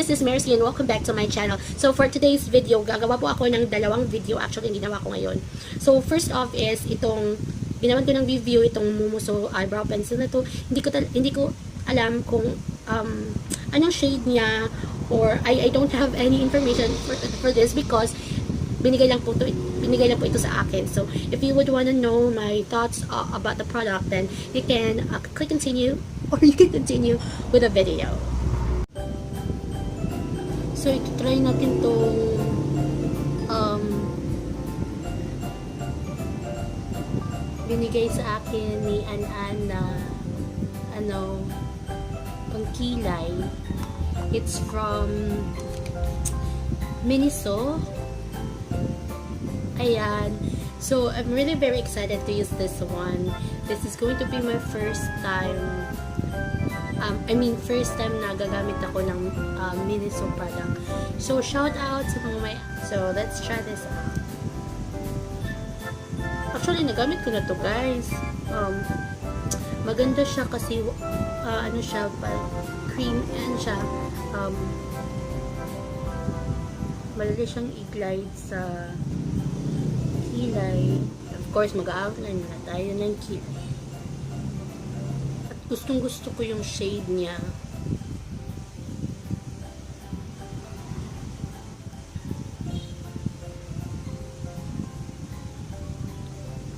this is Mercy and welcome back to my channel. So for today's video, gagawa po ako ng dalawang video. Actually, ginawa ko ngayon. So first off is itong, ginawan ko ng review itong Mumuso eyebrow pencil na to. Hindi ko alam kung anong shade niya, or I don't have any information for this because binigay lang po ito sa akin. So if you would want to know my thoughts about the product, then you can click continue, or you can continue with the video. So ito-try natin tong binigay sa akin ni An na pangkilay. It's from Mumuso. Ayan. So I'm really very excited to use this one. This is going to be my first time. First time na gagamit ako ng Mumuso product. So shout out sa mga may. So let's try this out. Actually, nagamit ko na to, guys. Maganda siya kasi ano siya, cream and siya. Madali siyang i-glide sa kilay. Of course, mag-outline na tayo ng kilay. At gustong gusto ko yung shade niya.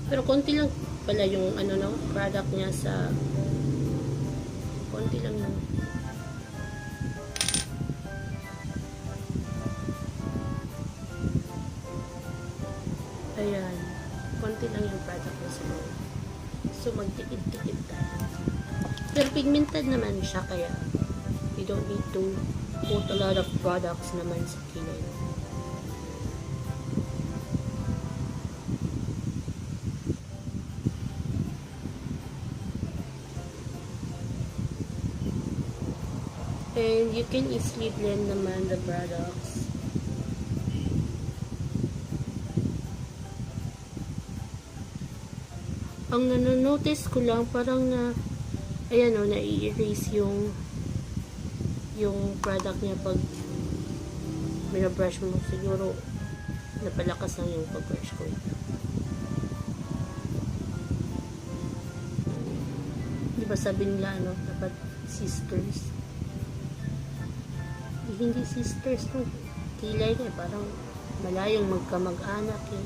Pero konti lang pala yung product niya sa konti lang yung ayan, konti lang yung product niya sa loob. So magtikid-tikid tayo. Pero pigmented naman siya, kaya you don't need to put a lot of products naman sa kilay. And you can easily blend naman the products. Ang nanonotice ko lang, parang ayan o, na-erase yung product niya pag binabrush mo. Siguro napalakas lang yung pag-brush ko. Diba sabi nila, dapat sisters? Hindi sisters to. Kilay niya, parang malayong magkamag-anak eh.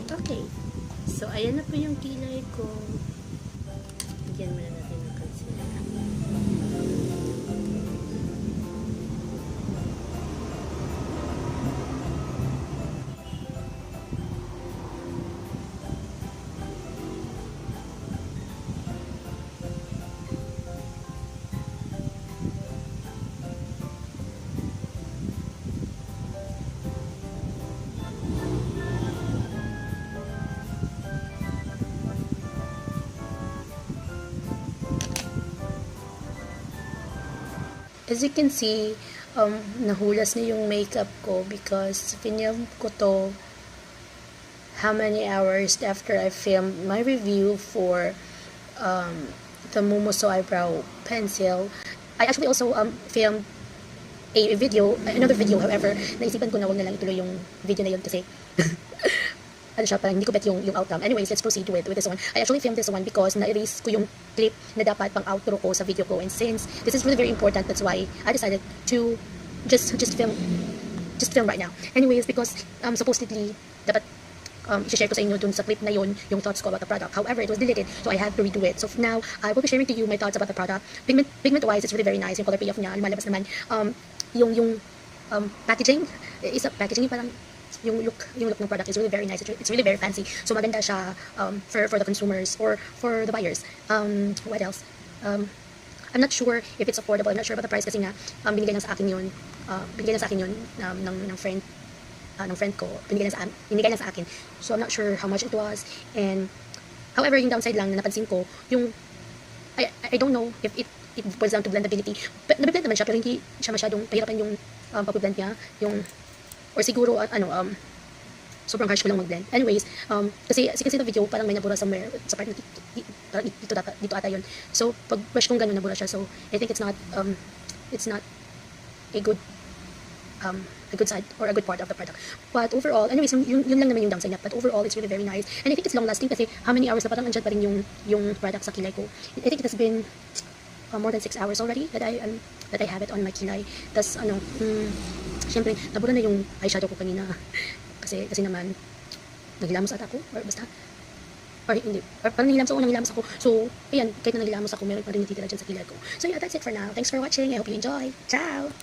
Okay. So, ayan na po yung kilay ko. Bigyan muna natin ng concealer. As you can see, nahulas na yung makeup ko because film ko to how many hours after I filmed my review for the Mumuso eyebrow pencil. I actually also filmed another video, however, naisipan ko na wag na lang ituloy yung video na yun kasi ano siya, parang hindi ko bet yung outcome. Anyways, let's proceed with this one. I actually filmed this one because na-erase ko yung clip na dapat pang outro ko sa video ko, and since this is really very important, that's why I decided to just film right now. Anyways, because supposedly dapat i-share ko sa inyo dun sa clip na yun yung thoughts ko about the product. However, it was deleted, so I had to redo it. So now I will be sharing to you my thoughts about the product. Pigment wise, it's really very nice. Yung color payoff niya, lumalabas naman. Yung packaging is a packaging, parang yung look ng product is really very nice. It's really very fancy. So maganda siya for the consumers or for the buyers. What else? I'm not sure if it's affordable. I'm not sure about the price kasi nga binigay lang sa akin yun. Ng friend ko. Binigay lang sa akin. So I'm not sure how much it was. And however, yung downside lang na napansin ko, yung I don't know if it boils down to blendability. But nabiblend naman siya, pero hindi siya masyadong pahirapan yung pag-blend niya. Or siguro, sobrang harsh ko lang mag-blend. Anyways, kasi as you can see the video, parang may nabura somewhere sa part na dito ata yun. So, pag brush kong gano'n, nabura siya. So, I think it's not it's not a good side or a good part of the product. But overall, anyways, yun lang naman yung downside niya. But overall, it's really very nice. And I think it's long lasting kasi how many hours na parang andyan pa rin yung product sa kilay ko. I think it has been more than 6 hours already that I have it on my kilay. Tas syempre, nabura na yung eyeshadow ko kanina. kasi naman, naghilamos ata ako, or basta, or hindi, or parang nanghilamos ako. So, ayan, kahit na nanghilamos ako, meron pa rin natitira dyan sa kilay ko. So yeah, that's it for now. Thanks for watching. I hope you enjoy. Ciao!